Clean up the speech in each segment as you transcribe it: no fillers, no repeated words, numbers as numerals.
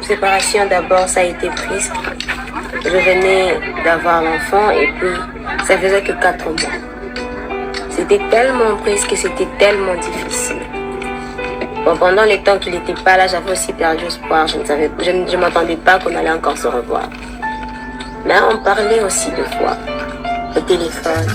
séparation, d'abord, ça a été triste. Je venais d'avoir l'enfant et puis ça faisait que 4 mois. C'était tellement triste que c'était tellement difficile. Bon, pendant les temps qu'il n'était pas là, j'avais aussi perdu espoir. Je ne m'attendais pas qu'on allait encore se revoir. Mais on parlait aussi 2 fois au téléphone.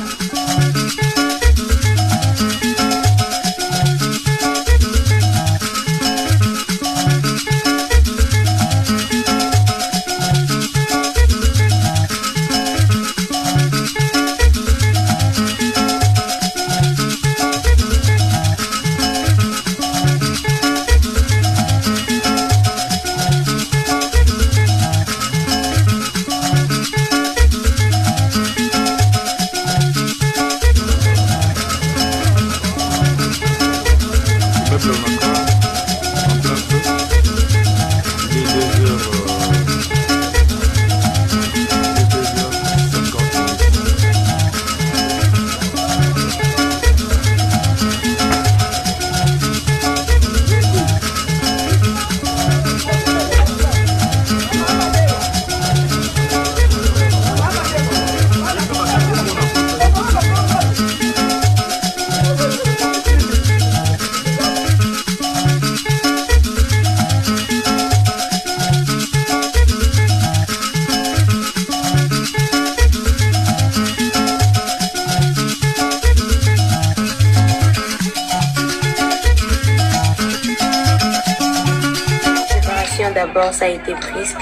D'abord, ça a été triste.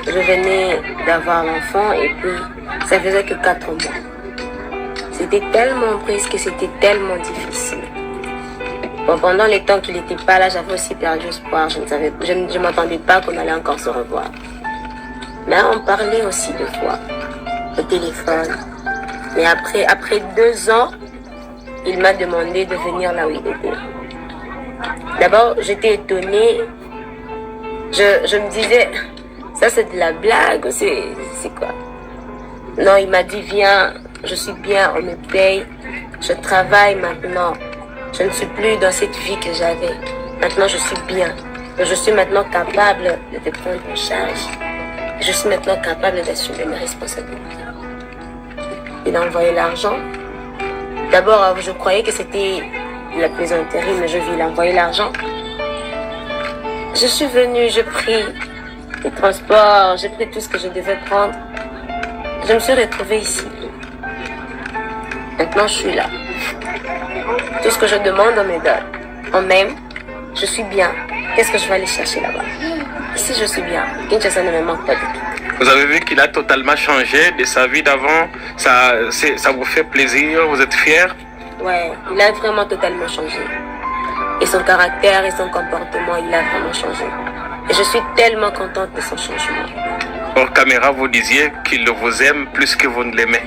Je venais d'avoir l'enfant et puis ça faisait que 4 mois. C'était tellement triste que c'était tellement difficile. Bon, pendant les temps qu'il n'était pas là, j'avais aussi perdu espoir. Je ne m'attendais pas qu'on allait encore se revoir. Mais on parlait aussi 2 fois au téléphone. Mais après 2 ans, il m'a demandé de venir là où il était. D'abord, j'étais étonnée. Je me disais, ça c'est de la blague, c'est quoi? Non, il m'a dit, viens, je suis bien, on me paye, je travaille maintenant. Je ne suis plus dans cette vie que j'avais. Maintenant, je suis bien. Je suis maintenant capable de te prendre en charge. Je suis maintenant capable d'assumer mes responsabilités. Il a envoyé l'argent. D'abord, je croyais que c'était la plaisanterie, mais je vis, il a envoyé l'argent. Je suis venue, j'ai pris le transport, j'ai pris tout ce que je devais prendre. Je me suis retrouvée ici. Maintenant, je suis là. Tout ce que je demande, on me donne. On m'aime, je suis bien. Qu'est-ce que je vais aller chercher là-bas? Ici, je suis bien. Kinshasa ne me manque pas du tout. Vous avez vu qu'il a totalement changé de sa vie d'avant. Ça vous fait plaisir, vous êtes fiers? Ouais, il a vraiment totalement changé. Et son caractère et son comportement, il a vraiment changé. Et je suis tellement contente de son changement. Hors caméra, vous disiez qu'il vous aime plus que vous ne l'aimez.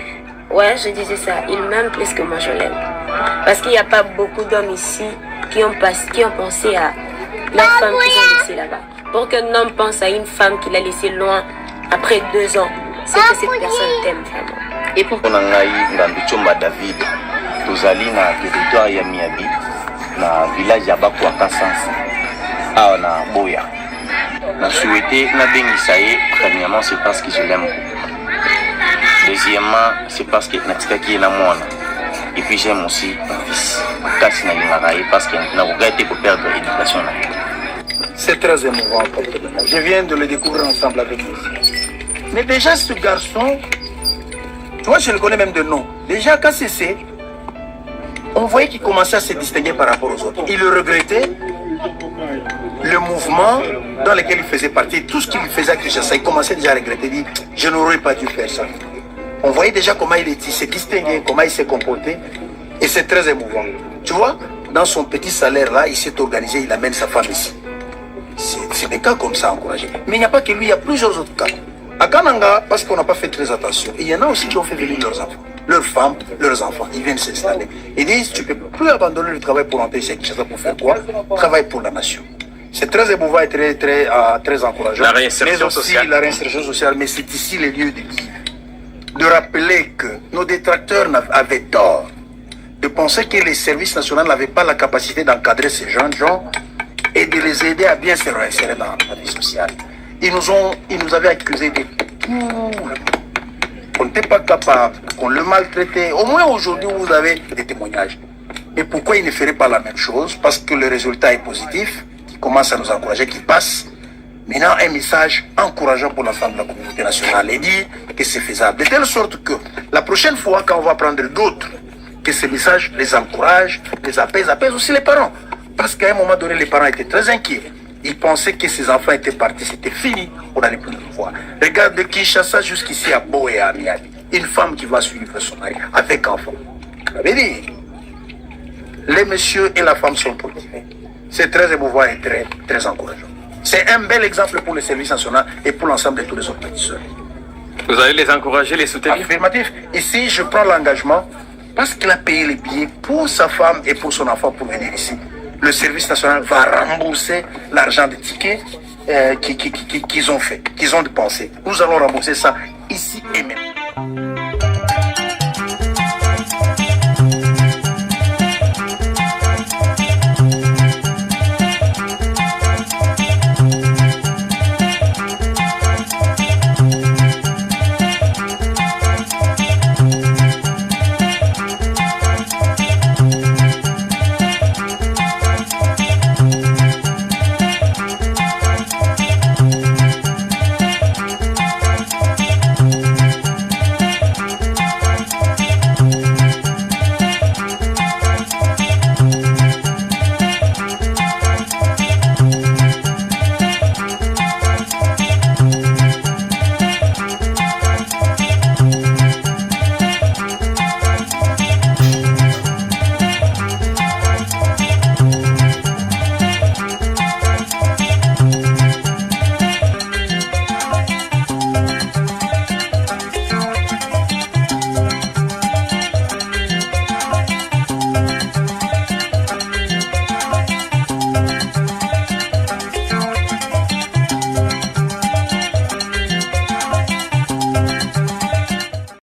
Ouais, je disais ça. Il m'aime plus que moi je l'aime. Parce qu'il n'y a pas beaucoup d'hommes ici qui ont pensé à leur femme qu'ils ont laissée là-bas. Pour qu'un homme pense à une femme qu'il a laissée loin après 2 ans, c'est que cette personne t'aime vraiment. Et pourquoi David, tozali na territoire ya Miabi, na village ya Bakwaka Sansa, ah na Boya. Na souhaité na bengisaye, premièrement c'est parce que je l'aime. Deuxièmement, c'est parce que natika qui est na mwana. Et puis j'aime aussi mon fils. Kasi na lingaraye parce que na regretté pour perdre l'éducation. C'est très émouvant. Je viens de le découvrir ensemble avec vous. Mais déjà ce garçon, moi je le connais même de nom. Déjà KCC, on voyait qu'il commençait à se distinguer par rapport aux autres. Il le regrettait, le mouvement dans lequel il faisait partie, tout ce qu'il faisait à Kinshasa, il commençait déjà à regretter, il dit, je n'aurais pas dû faire ça. On voyait déjà comment il s'est distingué, comment il s'est comporté, et c'est très émouvant. Tu vois, dans son petit salaire là, il s'est organisé, il amène sa femme ici. C'est des cas comme ça encouragés. Mais il n'y a pas que lui, il y a plusieurs autres cas. À Kananga, parce qu'on n'a pas fait très attention, il y en a aussi qui ont fait venir leurs enfants, leurs femmes, leurs enfants. Ils viennent s'installer. Ils disent, tu ne peux plus abandonner le travail pour rentrer chez Kinshasa pour faire quoi? Travail pour la nation. C'est très émouvant et très encourageant. La réinsertion sociale. La réinsertion sociale, mais c'est ici le lieu de dire, de rappeler que nos détracteurs avaient tort, de penser que les services nationaux n'avaient pas la capacité d'encadrer ces jeunes gens. et de les aider à bien se réinsérer dans la vie sociale. Ils nous avaient accusés de tout. On n'était pas capable, qu'on le maltraitait. Au moins aujourd'hui, vous avez des témoignages. Et pourquoi ils ne feraient pas la même chose? Parce que le résultat est positif, qui commence à nous encourager, qui passe. Maintenant, un message encourageant pour l'ensemble de la communauté nationale et dire que c'est faisable. De telle sorte que la prochaine fois, quand on va prendre d'autres, que ces messages les encouragent, les apaisent aussi les parents. Parce qu'à un moment donné, les parents étaient très inquiets. Ils pensaient que ces enfants étaient partis, c'était fini, on n'allait plus les voir. Regarde de Kinshasa jusqu'ici à Bo et à Miami. Une femme qui va suivre son mari avec enfant. Ça veut dire, les messieurs et la femme sont motivés. C'est très émouvant et très, très encourageant. C'est un bel exemple pour le service national et pour l'ensemble de tous les organisateurs. Vous allez les encourager, les soutenir? Affirmatif. Ici, je prends l'engagement parce qu'il a payé les billets pour sa femme et pour son enfant pour venir ici. Le service national va rembourser l'argent des tickets qu'ils ont fait, qu'ils ont dépensé. Nous allons rembourser ça ici et maintenant.